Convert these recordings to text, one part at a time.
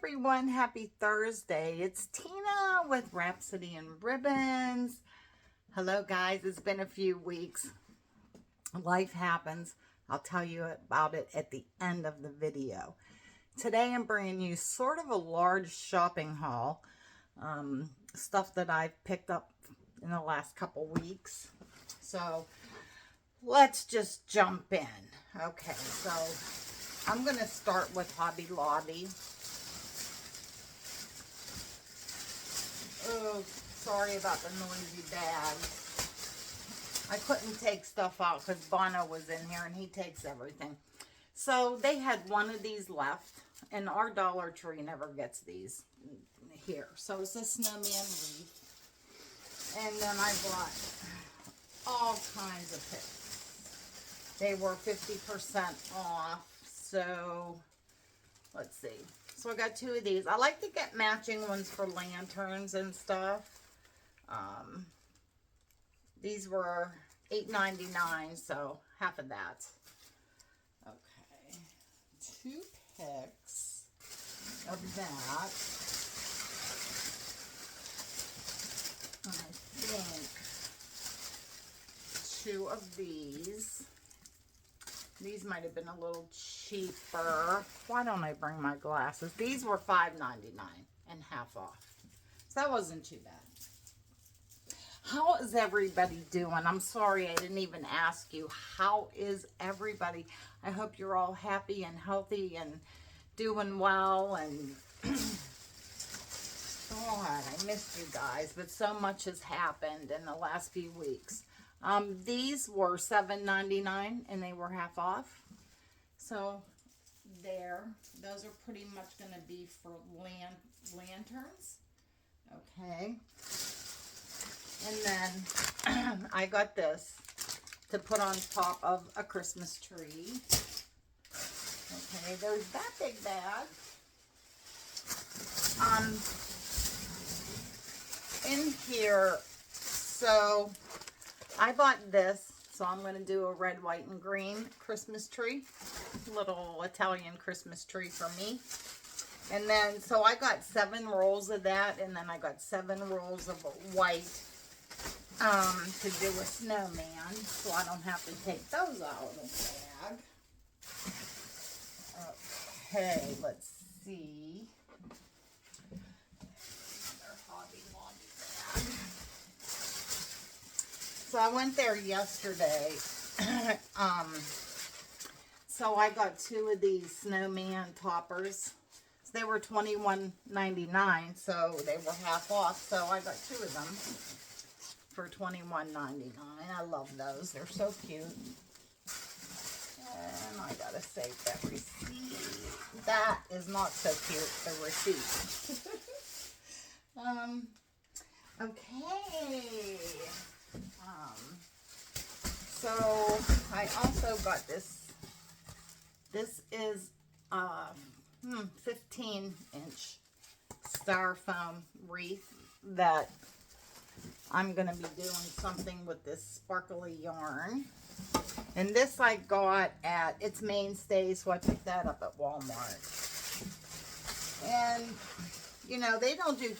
everyone, happy Thursday. It's Tina with Rhapsody and Ribbons. Hello guys, it's been a few weeks. Life happens. I'll tell you about it at the end of the video. Today I'm bringing you sort of a large shopping haul. Stuff that I've picked up in the last couple weeks. So let's just jump in. Okay, so I'm going to start with Hobby Lobby. Oh, sorry about the noisy bags. I couldn't take stuff out because Bono was in here and he takes everything. So they had one of these left, and our Dollar Tree never gets these here. So it's a snowman wreath. And then I bought all kinds of picks. They were 50% off. So let's see. So I got two of these. I like to get matching ones for lanterns and stuff. These were $8.99, so half of that. Okay, 2 picks of that. I think 2 of these. These might have been a little cheaper. Why don't I bring my glasses? These were $5.99 and half off. So that wasn't too bad. How is everybody doing? I'm sorry I didn't even ask you. How is everybody? I hope you're all happy and healthy and doing well. And God, I missed you guys. But so much has happened in the last few weeks. These were $7.99 and they were half off. So there, those are pretty much going to be for lanterns. Okay. And then I got this to put on top of a Christmas tree. Okay, there's that big bag. In here, so I bought this, so I'm going to do a red, white, and green Christmas tree. Little Italian Christmas tree for me. And then, so I got 7 rolls of that, and then I got 7 rolls of white to do a snowman, so I don't have to take those out of the bag. Okay, let's see. So I went there yesterday. So I got 2 of these snowman toppers. So they were $21.99, so they were half off. So I got 2 of them for $21.99. I love those. They're so cute. And I gotta save that receipt. That is not so cute, the receipt. Okay. So I also got this. This is 15-inch styrofoam wreath that I'm going to be doing something with this sparkly yarn. And this I got at It's Mainstay, so I picked that up at Walmart. And, you know, they don't do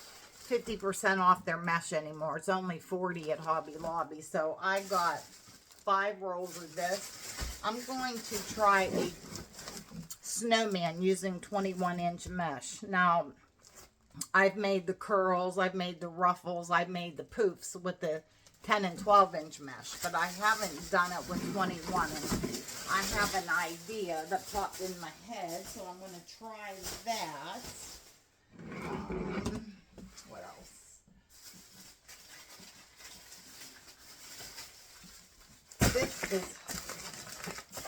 50% off their mesh anymore. It's only 40 at Hobby Lobby. So I got 5 rolls of this. I'm going to try a snowman using 21-inch mesh. Now, I've made the curls, I've made the ruffles, I've made the poofs with the 10 and 12-inch mesh, but I haven't done it with 21. And I have an idea that popped in my head, so I'm going to try that. What else?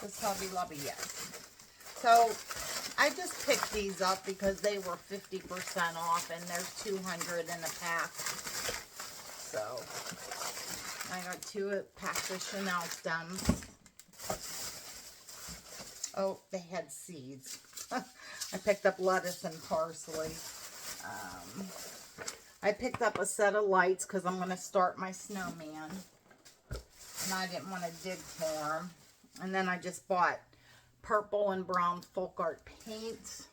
This Hobby Lobby, yes. So I just picked these up because they were 50% off, and there's 200 in a pack. So I got 2 packs of Chanel stems. Oh, they had seeds. I picked up lettuce and parsley. I picked up a set of lights because I'm going to start my snowman. And I didn't want to dig for them. And then I just bought purple and brown folk art paint.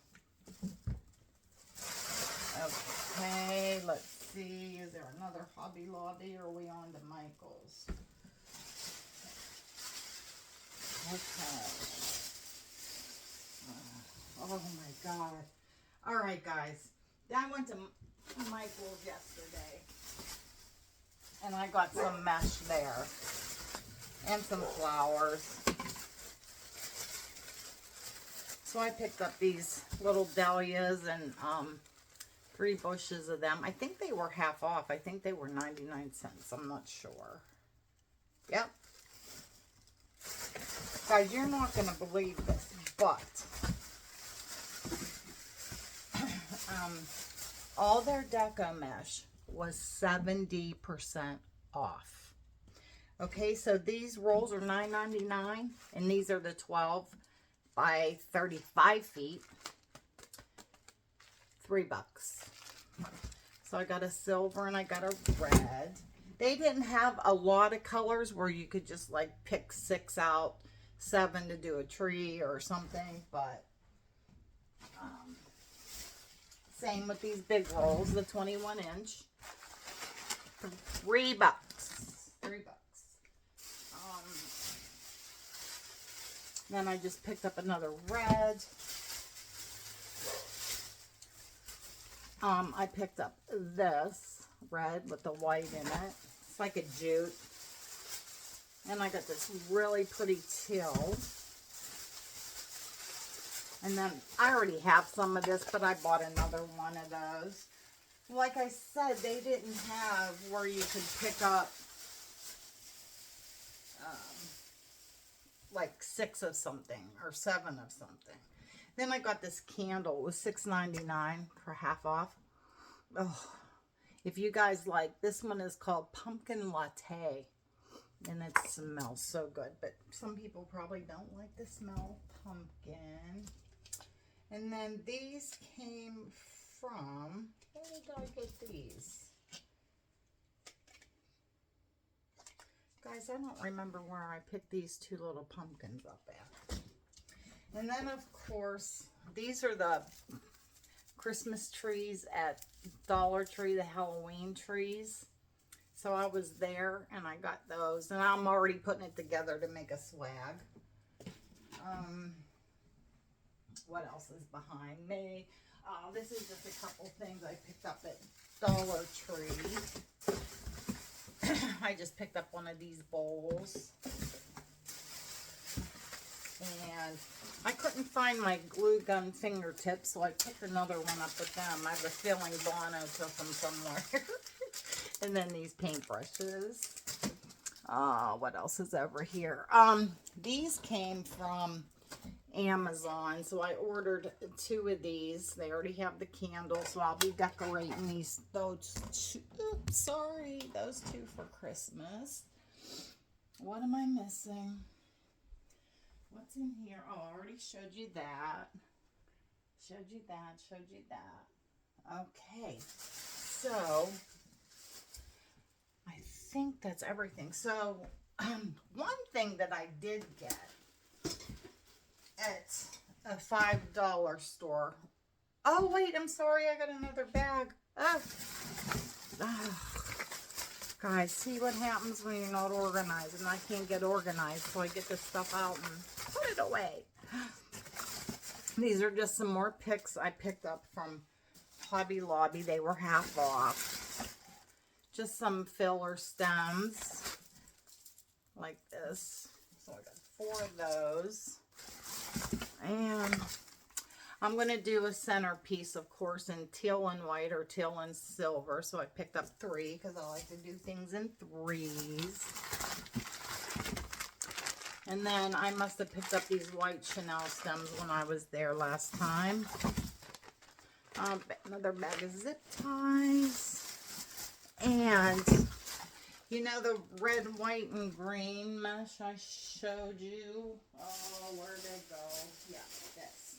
Okay, let's see. Is there another Hobby Lobby or are we on to Michael's? Okay. Oh my God. All right, guys. I went to Michael's yesterday and I got some mesh there and some flowers. So I picked up these little dahlias and 3 bushes of them. I think they were half off. I think they were 99 cents. I'm not sure. Yep. Guys, you're not going to believe this, but all their deco mesh was 70% off. Okay, so these rolls are $9.99, and these are the 12 by 35 feet. $3. So I got a silver and I got a red. They didn't have a lot of colors where you could just like pick 6 out, 7 to do a tree or something, but same with these big rolls, the 21 inch. $3. $3. Then I just picked up another red. I picked up this red with the white in it. It's like a jute. And I got this really pretty teal. And then I already have some of this, but I bought another one of those. Like I said, they didn't have where you could pick up like 6 of something or 7 of something. Then I got this candle. It was $6.99 for half off. Oh, if you guys like, this one is called Pumpkin Latte. And it smells so good. But some people probably don't like the smell of pumpkin. And then these came from, where did I get these? Guys, I don't remember where I picked these 2 little pumpkins up at. And then, of course, these are the Christmas trees at Dollar Tree, the Halloween trees. So I was there and I got those. And I'm already putting it together to make a swag. What else is behind me? This is just a couple things I picked up at Dollar Tree. I just picked up one of these bowls. And I couldn't find my glue gun fingertips, so I picked another one up with them. I have a feeling Bono took them somewhere. And then these paintbrushes. What else is over here? These came from Amazon, so I ordered 2 of these. They already have the candles, so I'll be decorating those 2 for Christmas. What am I missing? What's in here? Oh, I already showed you that. Showed you that. Okay, so I think that's everything. So one thing that I did get at a $5 store. Oh, wait, I'm sorry. I got another bag. Oh. Guys, see what happens when you're not organized. And I can't get organized, so I get this stuff out and put it away. These are just some more picks I picked up from Hobby Lobby. They were half off. Just some filler stems like this. So I got 4 of those. And I'm going to do a centerpiece, of course, in teal and white or teal and silver. So I picked up 3 because I like to do things in 3s. And then I must have picked up these white Chanel stems when I was there last time. Another bag of zip ties. And you know the red, white, and green mesh I showed you? Oh, where'd it go? Yeah, this.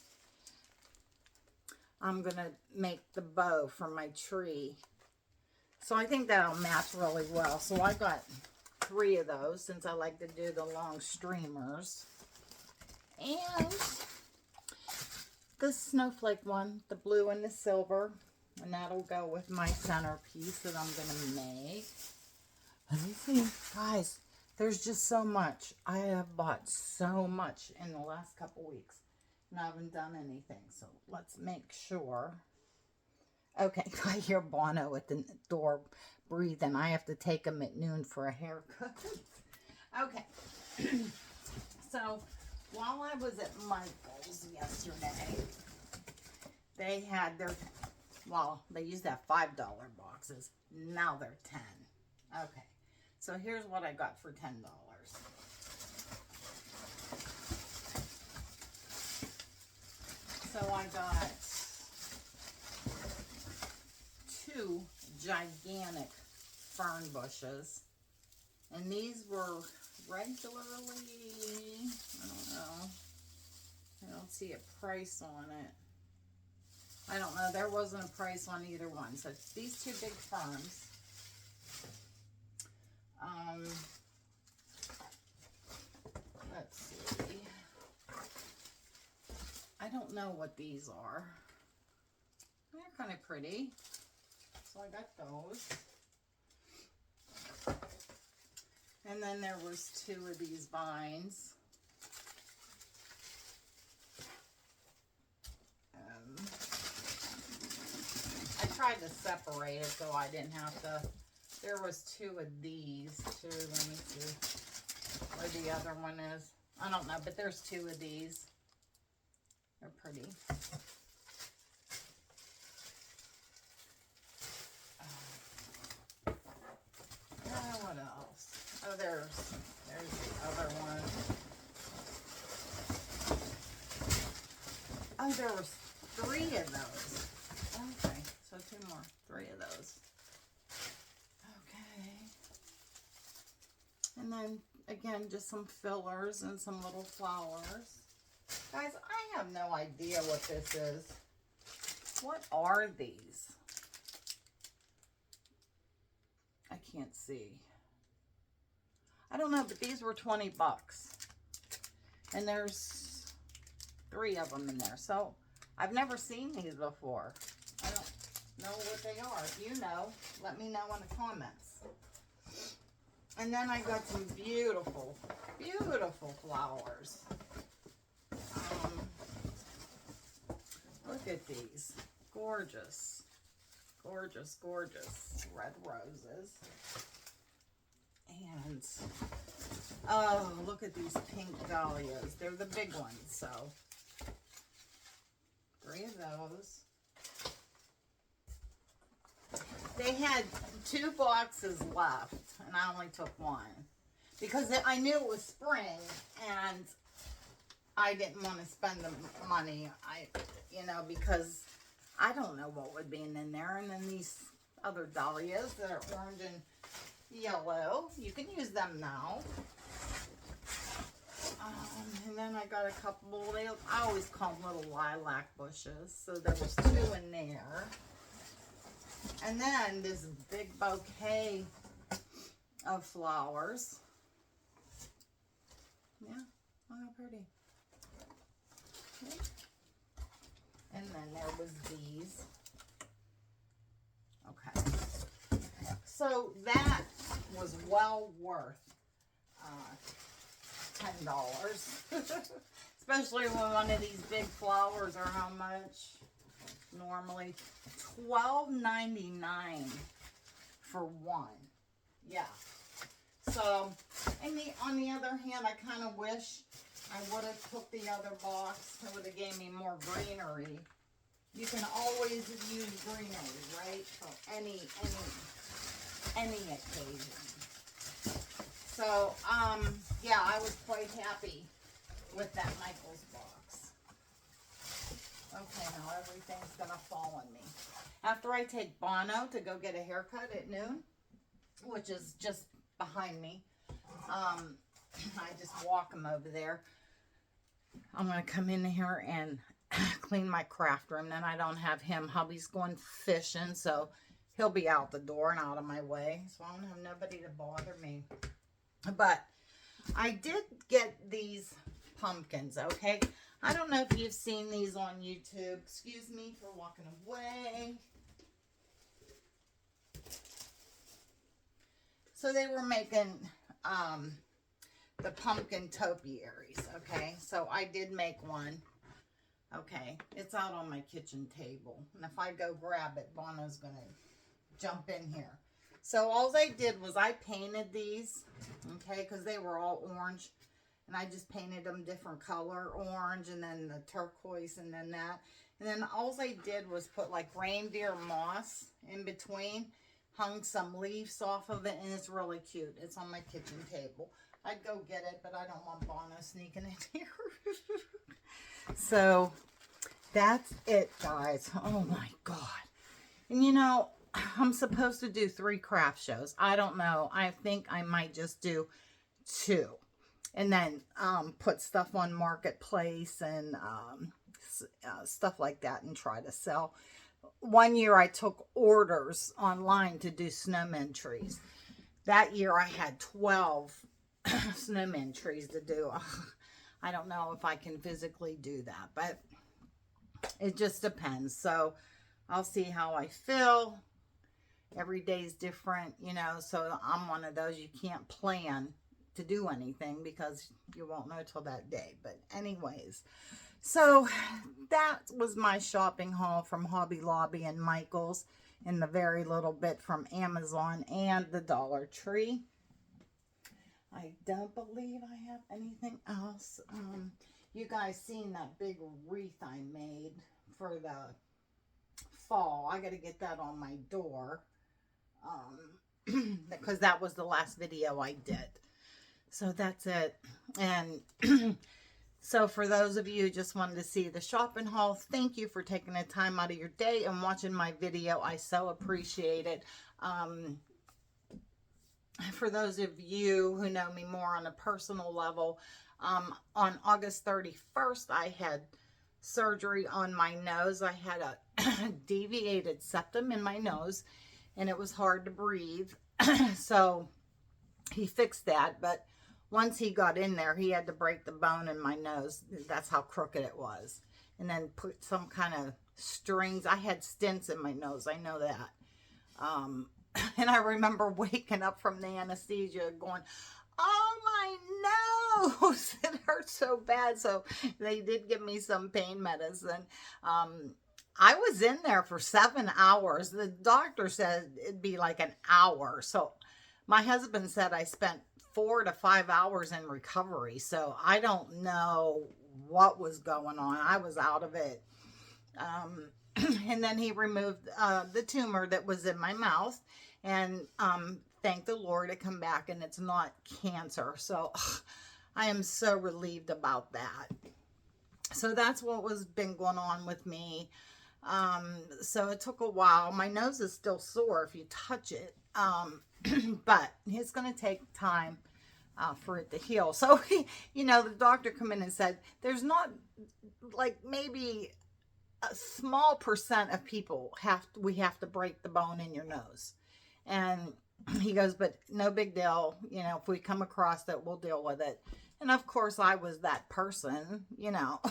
I'm going to make the bow for my tree. So I think that'll match really well. So I got 3 of those since I like to do the long streamers. And the snowflake one, the blue and the silver. And that'll go with my centerpiece that I'm going to make. Let me see. Guys, there's just so much. I have bought so much in the last couple weeks. And I haven't done anything. So let's make sure. Okay, I hear Bono at the door breathing. I have to take him at noon for a haircut. Okay. So while I was at Michael's yesterday, they had their, well, they used to have $5 boxes. Now they're 10. Okay. So here's what I got for $10. So I got 2 gigantic fern bushes. And these were regularly, I don't know. I don't see a price on it. I don't know. There wasn't a price on either one. So these 2 big ferns. Let's see. I don't know what these are. They're kind of pretty. So I got those. And then there was 2 of these vines. I tried to separate it so I didn't have to. There was 2 of these too. Let me see where the other one is. I don't know, but there's 2 of these. They're pretty. What else? Oh, there's the other one. Oh, there was 3 of those. Okay, so 2 more. 3 of those. Okay. And then, again, just some fillers and some little flowers. Guys, I have no idea what this is. What are these? I can't see. I don't know, but these were 20 bucks. And there's 3 of them in there. So, I've never seen these before. I don't know what they are. If you know, let me know in the comments. And then I got some beautiful, beautiful flowers. Look at these. Gorgeous. Gorgeous, gorgeous red roses. And, oh, look at these pink dahlias. They're the big ones, so 3 of those. They had 2 boxes left, and I only took 1. Because I knew it was spring, and I didn't want to spend the money, because I don't know what would be in there. And then these other dahlias that are orange and yellow, you can use them now. And then I got a couple, I always call them little lilac bushes. So there was 2 in there. And then this big bouquet of flowers. Yeah, look how pretty. Okay. And then there was these. Okay. So that was well worth $10. Especially when one of these big flowers are how much? Normally $12.99 for 1. Yeah. So, and on the other hand, I kind of wish I would have took the other box. It would have gave me more greenery. You can always use greenery, right? For any occasion. So, yeah, I was quite happy with that Michael's box. Okay, now everything's gonna fall on me. After I take Bono to go get a haircut at noon, which is just behind me, I just walk him over there. I'm gonna come in here and clean my craft room. Then I don't have him. Hubby's going fishing, so he'll be out the door and out of my way, so I don't have nobody to bother me. But I did get these pumpkins, okay? I don't know if you've seen these on YouTube. Excuse me for walking away. So they were making the pumpkin topiaries, okay? So I did make one. Okay, it's out on my kitchen table. And if I go grab it, Bono's going to jump in here. So all I did was I painted these, okay, because they were all orange. And I just painted them different color, orange, and then the turquoise, and then that. And then all I did was put like reindeer moss in between, hung some leaves off of it, and it's really cute. It's on my kitchen table. I'd go get it, but I don't want Bono sneaking in here. So that's it, guys. Oh my God. And you know, I'm supposed to do 3 craft shows. I don't know. I think I might just do 2. And then put stuff on Marketplace and stuff like that and try to sell. One year I took orders online to do snowman trees. That year I had 12 snowman trees to do. I don't know if I can physically do that, but it just depends. So I'll see how I feel. Every day's different, you know, so I'm one of those, you can't plan to do anything because you won't know till that day. But anyways, so that was my shopping haul from Hobby Lobby and Michael's, and the very little bit from Amazon and the Dollar Tree. I don't believe I have anything else. You guys seen that big wreath I made for the fall. I got to get that on my door because that was the last video I did. So that's it. And so for those of you who just wanted to see the shopping haul, thank you for taking the time out of your day and watching my video. I so appreciate it. For those of you who know me more on a personal level, on August 31st, I had surgery on my nose. I had a deviated septum in my nose, and it was hard to breathe. So he fixed that, but once he got in there, he had to break the bone in my nose. That's how crooked it was. And then put some kind of strings. I had stents in my nose. I know that. And I remember waking up from the anesthesia going, oh my nose, it hurts so bad. So they did give me some pain medicine. I was in there for 7 hours. The doctor said it'd be like an hour. So my husband said I spent 4 to 5 hours in recovery. So I don't know what was going on. I was out of it. And then he removed the tumor that was in my mouth. And thank the Lord it come back and it's not cancer. So I am so relieved about that. So that's what was been going on with me. So it took a while. My nose is still sore if you touch it. But it's going to take time for it to heal. So, you know, the doctor come in and said, there's not like maybe a small percent of people we have to break the bone in your nose. And he goes, but no big deal. You know, if we come across it, we'll deal with it. And of course I was that person, you know.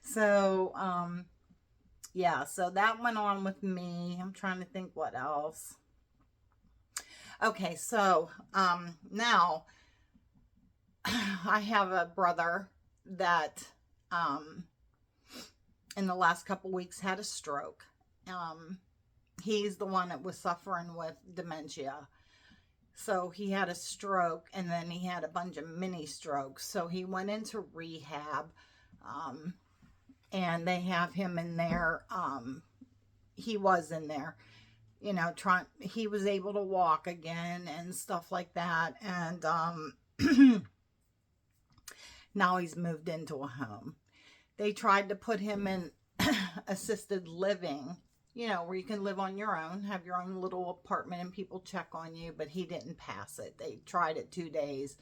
So, yeah, so that went on with me. I'm trying to think what else. Okay, so, now I have a brother that, in the last couple weeks had a stroke. He's the one that was suffering with dementia. So he had a stroke and then he had a bunch of mini strokes. So he went into rehab, and they have him in there. He was in there, you know, he was able to walk again and stuff like that. And, now he's moved into a home. They tried to put him in assisted living, you know, where you can live on your own, have your own little apartment and people check on you, but he didn't pass it. They tried it 2 days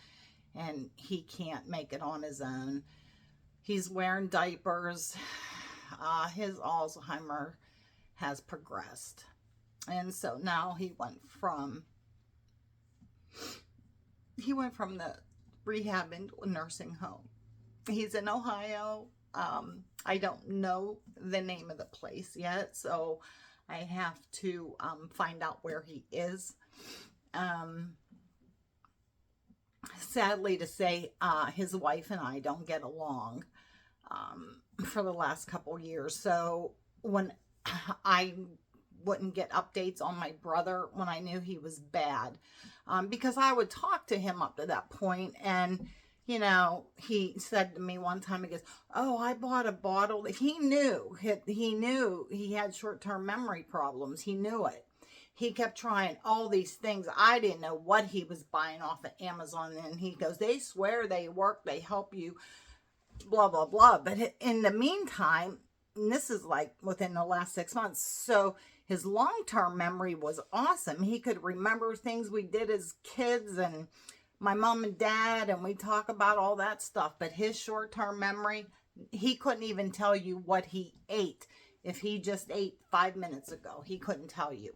and he can't make it on his own. He's wearing diapers. His Alzheimer has progressed. And so now he went from the rehab into a nursing home. He's in Ohio. I don't know the name of the place yet, so I have to find out where he is. Sadly to say, his wife and I don't get along for the last couple years. So when I wouldn't get updates on my brother when I knew he was bad, because I would talk to him up to that point, and you know, he said to me one time, he goes, "Oh, I bought a bottle." He knew he had short-term memory problems. He knew it. He kept trying all these things. I didn't know what he was buying off of Amazon. And he goes, "They swear they work, they help you, blah, blah, blah." But in the meantime, and this is like within the last 6 months, so his long-term memory was awesome. He could remember things we did as kids and my mom and dad, and we talk about all that stuff. But his short-term memory, he couldn't even tell you what he ate. If he just ate 5 minutes ago, he couldn't tell you.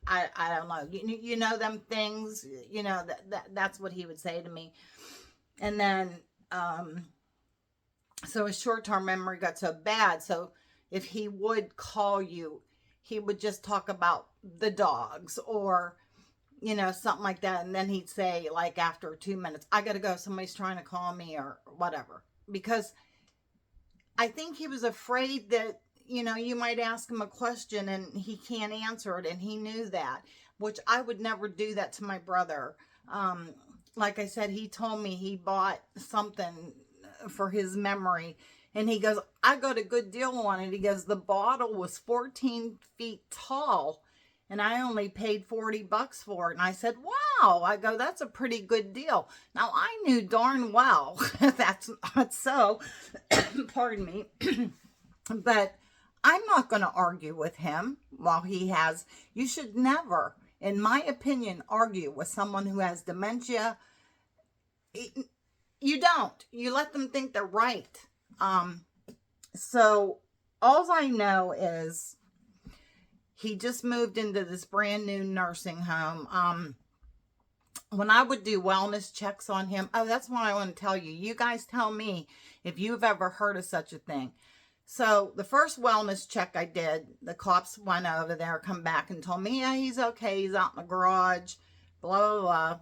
I don't know. You know them things, you know, that's what he would say to me. And then, so his short-term memory got so bad. So if he would call you, he would just talk about the dogs or, you know, something like that. And then he'd say, like, after 2 minutes, "I got to go. Somebody's trying to call me," or whatever. Because I think he was afraid that, you know, you might ask him a question and he can't answer it. And he knew that, which I would never do that to my brother. Like I said, he told me he bought something for his memory. And he goes, "I got a good deal on it." He goes, "The bottle was 14 feet tall and I only paid $40 for it." And I said, "Wow." I go, "That's a pretty good deal." Now I knew darn well that's not so. Pardon me. But I'm not going to argue with him while he has. You should never, in my opinion, argue with someone who has dementia. You don't. You let them think they're right. So all I know is he just moved into this brand new nursing home. When I would do wellness checks on him, oh, that's what I want to tell you. You guys tell me if you've ever heard of such a thing. So the first wellness check I did, the cops went over there, come back and told me, "Yeah, he's okay. He's out in the garage, blah, blah, blah.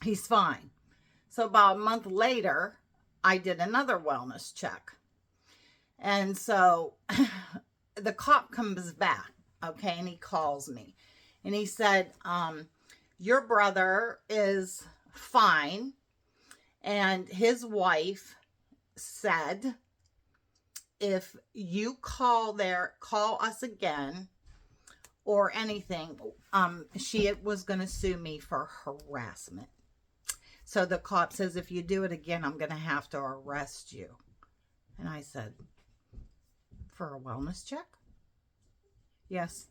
He's fine." So about a month later, I did another wellness check. And so the cop comes back, okay, and he calls me. And he said, "Your brother is fine." And his wife said, "If you call us again or anything," she was going to sue me for harassment. So the cop says, "If you do it again, I'm going to have to arrest you." And I said, "For a wellness check?" Yes,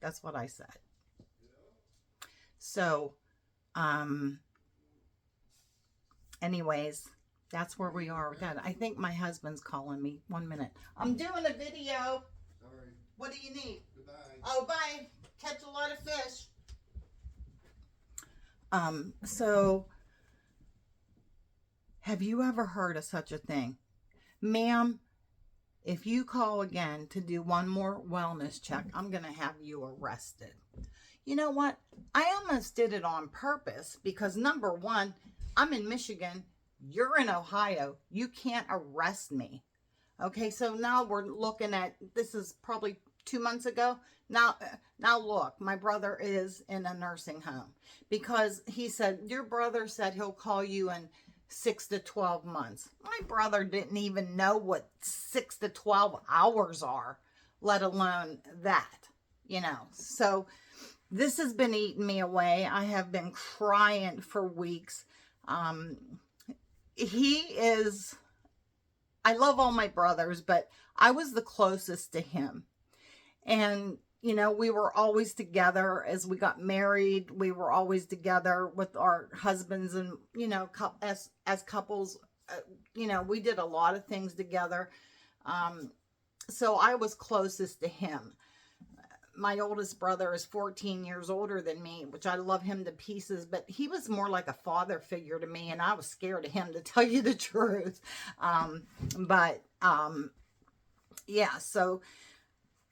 that's what I said. So, anyways, that's where we are with that. I think my husband's calling me. 1 minute. I'm doing a video. Sorry. What do you need? Goodbye. Oh, bye. Catch a lot of fish. So have you ever heard of such a thing? Ma'am, if you call again to do one more wellness check, I'm going to have you arrested. You know what? I almost did it on purpose because, number one, I'm in Michigan. You're in Ohio. You can't arrest me. Okay, so now we're looking at, this is probably 2 months ago. Now look, my brother is in a nursing home because he said, "Your brother said he'll call you in 6 to 12 months. My brother didn't even know what 6 to 12 hours are, let alone that, you know. So this has been eating me away. I have been crying for weeks. I love all my brothers, but I was the closest to him. And, you know, we were always together as we got married. We were always together with our husbands and, you know, as couples, you know, we did a lot of things together. So I was closest to him. My oldest brother is 14 years older than me, which I love him to pieces, but he was more like a father figure to me, and I was scared of him, to tell you the truth. Yeah, so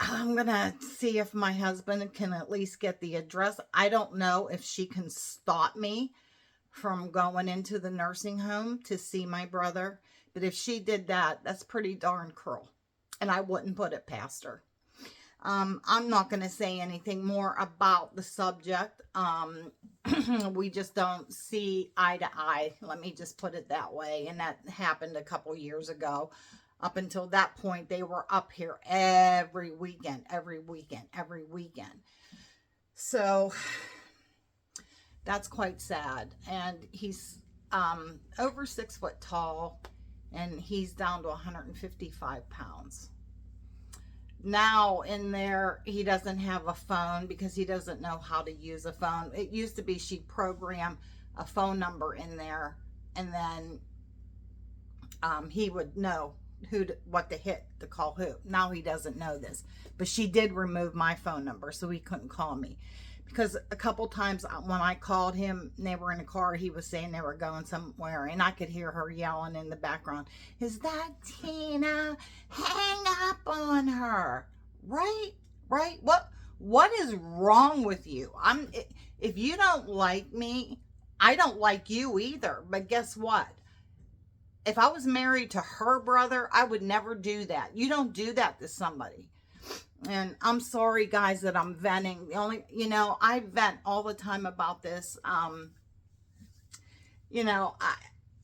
I'm going to see if my husband can at least get the address. I don't know if she can stop me from going into the nursing home to see my brother. But if she did that, that's pretty darn cruel. And I wouldn't put it past her. I'm not going to say anything more about the subject. We just don't see eye to eye. Let me just put it that way. And that happened a couple years ago. Up until that point, they were up here every weekend. So that's quite sad. And he's over 6 foot tall, and he's down to 155 pounds. Now in there, he doesn't have a phone because he doesn't know how to use a phone. It used to be she'd program a phone number in there, and then he would know what to hit to call who. Now he doesn't know this, but she did remove my phone number so he couldn't call me, because a couple times when I called him and they were in a car, he was saying they were going somewhere, and I could hear her yelling in the background, "Is that Tina? Hang up on her." Right? What is wrong with you? If you don't like me, I don't like you either. But guess what? If I was married to her brother, I would never do that. You don't do that to somebody. And I'm sorry, guys, that I'm venting. I vent all the time about this. I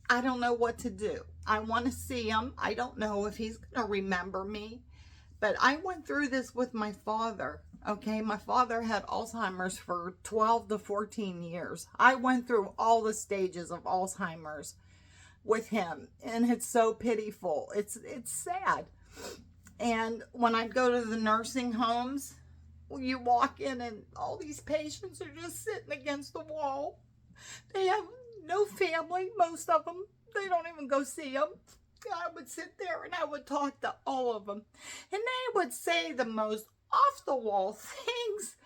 don't know what to do. I want to see him. I don't know if he's going to remember me. But I went through this with my father. Okay, my father had Alzheimer's for 12 to 14 years. I went through all the stages of Alzheimer's with him, and it's so pitiful. It's sad. And when I go to the nursing homes, you walk in and all these patients are just sitting against the wall. They have no family, most of them. They don't even go see them. I would sit there and I would talk to all of them, and they would say the most off the wall things,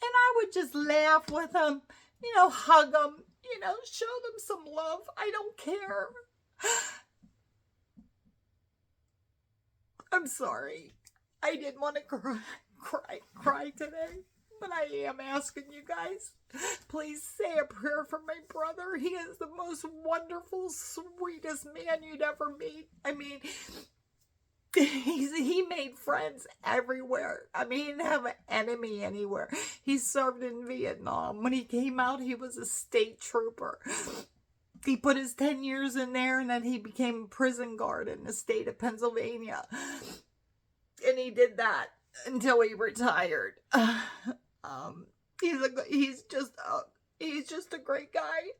and I would just laugh with them, hug them, show them some love. I don't care. I'm sorry. I didn't want to cry today, but I am asking you guys, please say a prayer for my brother. He is the most wonderful, sweetest man you'd ever meet. I mean, he made friends everywhere. I mean, he didn't have an enemy anywhere. He served in Vietnam. When he came out, he was a state trooper. He put his 10 years in there, and then he became a prison guard in the state of Pennsylvania. And he did that until he retired. He's just a great guy.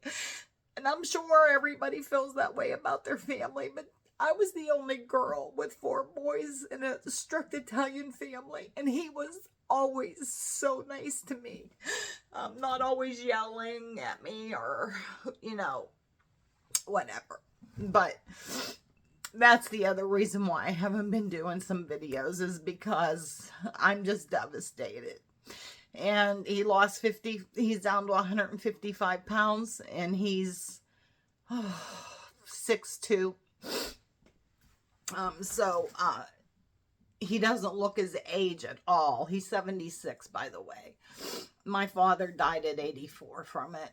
And I'm sure everybody feels that way about their family, but I was the only girl with 4 boys in a strict Italian family, and he was always so nice to me. Not always yelling at me or, whatever. But that's the other reason why I haven't been doing some videos, is because I'm just devastated. And he lost he's down to 155 pounds, and he's 6'2". He doesn't look his age at all. He's 76, by the way. My father died at 84 from it.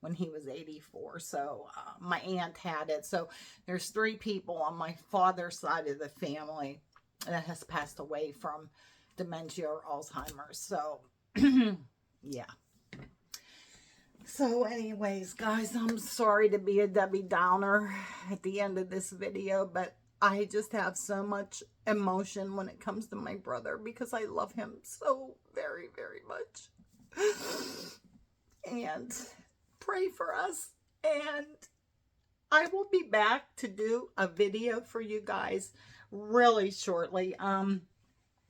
When he was 84. So my aunt had it. So there's 3 people on my father's side of the family that has passed away from dementia or Alzheimer's. So yeah. So anyways, guys, I'm sorry to be a Debbie Downer at the end of this video, but I just have so much emotion when it comes to my brother, because I love him so very, very much. And pray for us, and I will be back to do a video for you guys really shortly.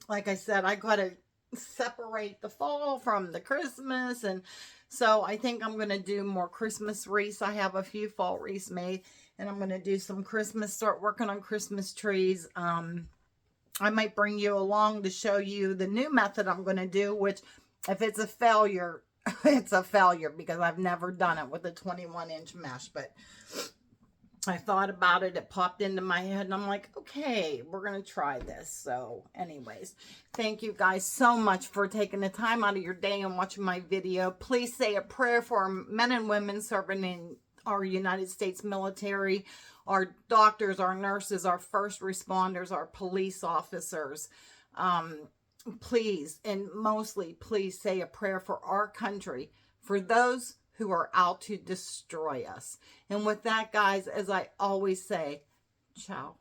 Like I said, I gotta separate the fall from the Christmas, and so I think I'm gonna do more Christmas wreaths. I have a few fall wreaths made, and I'm gonna do some start working on Christmas trees. I might bring you along to show you the new method I'm gonna do, which, if it's a failure, it's a failure, because I've never done it with a 21-inch mesh. But I thought about it. It popped into my head. And I'm like, okay, we're going to try this. So anyways, thank you guys so much for taking the time out of your day and watching my video. Please say a prayer for our men and women serving in our United States military, our doctors, our nurses, our first responders, our police officers. Please, and mostly, please say a prayer for our country, for those who are out to destroy us. And with that, guys, as I always say, ciao.